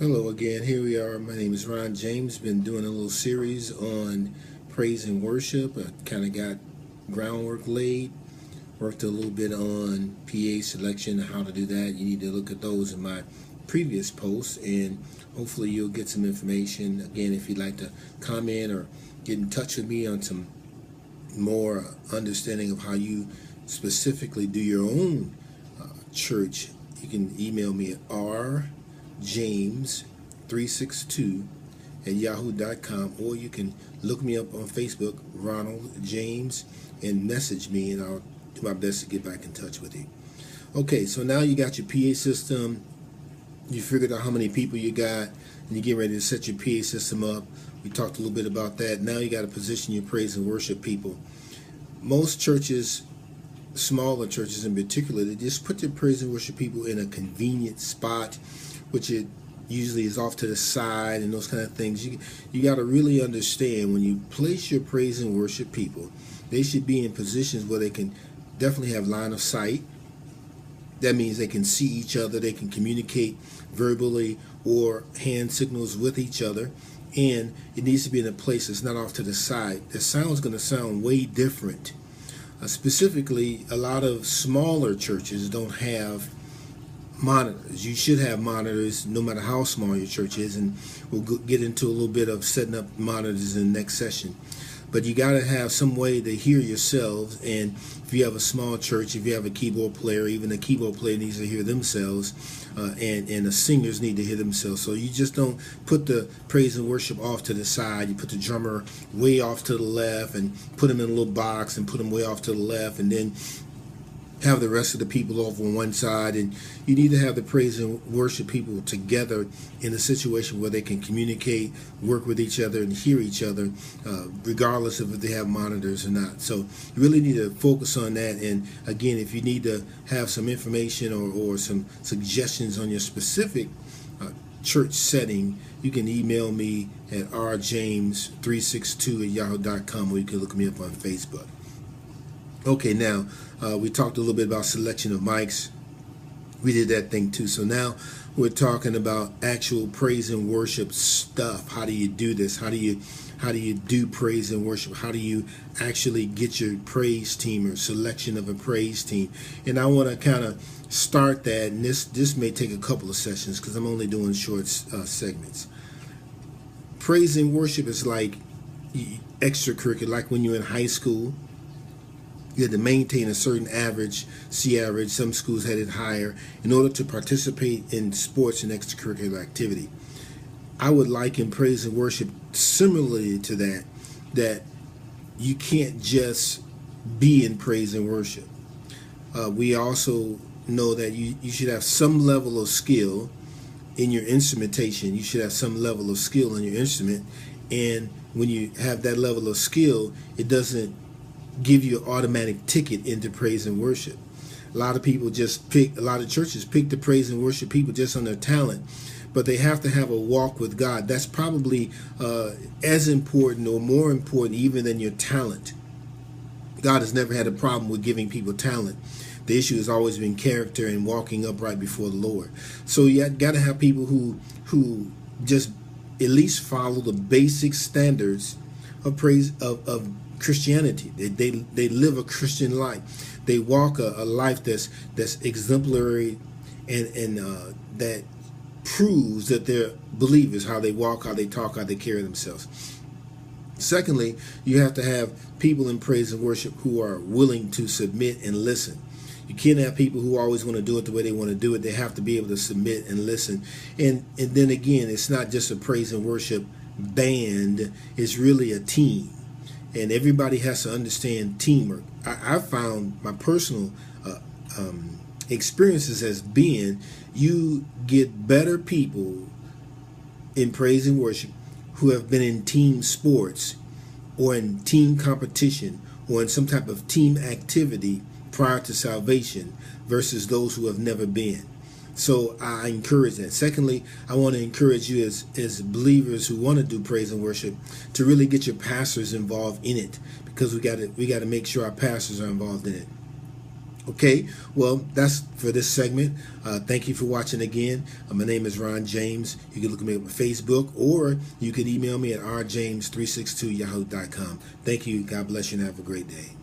Hello again. Here we are. My name is Ron James. Been doing a little series on praise and worship. I kind of got groundwork laid. Worked a little bit on PA selection and how to do that. You need to look at those in my previous posts, and hopefully you'll get some information. Again, if you'd like to comment or get in touch with me on some more understanding of how you specifically do your own church, you can email me at rjames362 at yahoo.com, or you can look me up on Facebook, Ronald James, and message me, and I'll do my best to get back in touch with you. Okay, so now you got your PA system. You figured out how many people you got, and you get ready to set your PA system up. We talked a little bit about that. Now you got to position your praise and worship people. Most churches, smaller churches in particular, they just put their praise and worship people in a convenient spot, which it usually is off to the side and those kind of things. You got to really understand, when you place your praise and worship people, they should be in positions where they can definitely have line of sight. That means they can see each other, they can communicate verbally or hand signals with each other, and it needs to be in a place that's not off to the side. The sound's going to sound way different. Specifically, a lot of smaller churches don't have monitors. You should have monitors no matter how small your church is, and we'll get into a little bit of setting up monitors in the next session. But you got to have some way to hear yourselves, and if you have a small church, if you have a keyboard player, even a keyboard player needs to hear themselves, and the singers need to hear themselves. So you just don't put the praise and worship off to the side. You put the drummer way off to the left and put him in a little box and put him way off to the left, and then have the rest of the people over on one side. And you need to have the praise and worship people together in a situation where they can communicate, work with each other, and hear each other, regardless of if they have monitors or not. So you really need to focus on that. And again, if you need to have some information or some suggestions on your specific church setting, you can email me at rjames362 at yahoo.com, or you can look me up on Facebook. Okay, now we talked a little bit about selection of mics. We did that thing too. So now we're talking about actual praise and worship stuff. How do you do this? How do you do praise and worship? How do you actually get your praise team or selection of a praise team? And I want to kind of start that, and this may take a couple of sessions because I'm only doing short segments. Praise and worship is like extracurricular, like when you're in high school. You had to maintain a certain average, C average. Some schools had it higher in order to participate in sports and extracurricular activity. I would liken praise and worship similarly to that you can't just be in praise and worship. We also know that you should have some level of skill in your instrumentation. You should have some level of skill in your instrument. And when you have that level of skill, it doesn't give you an automatic ticket into praise and worship. A lot of churches pick the praise and worship people just on their talent, but they have to have a walk with God. That's probably as important or more important even than your talent. God has never had a problem with giving people talent. The issue has always been character and walking upright before the Lord. So you got to have people who just at least follow the basic standards of praise of Christianity. They live a Christian life. They walk a life that's exemplary and that proves that they're believers, how they walk, how they talk, how they carry themselves. Secondly, you have to have people in praise and worship who are willing to submit and listen. You can't have people who always want to do it the way they want to do it. They have to be able to submit and listen. And then again, it's not just a praise and worship band. It's really a team. And everybody has to understand teamwork. I found my personal experiences as being, you get better people in praise and worship who have been in team sports or in team competition or in some type of team activity prior to salvation versus those who have never been. So I encourage that. Secondly, I want to encourage you as believers who want to do praise and worship to really get your pastors involved in it, because we got to make sure our pastors are involved in it. Okay, well, that's for this segment. Thank you for watching again. My name is Ron James. You can look me up on Facebook, or you can email me at rjames362yahoo.com. Thank you. God bless you, and have a great day.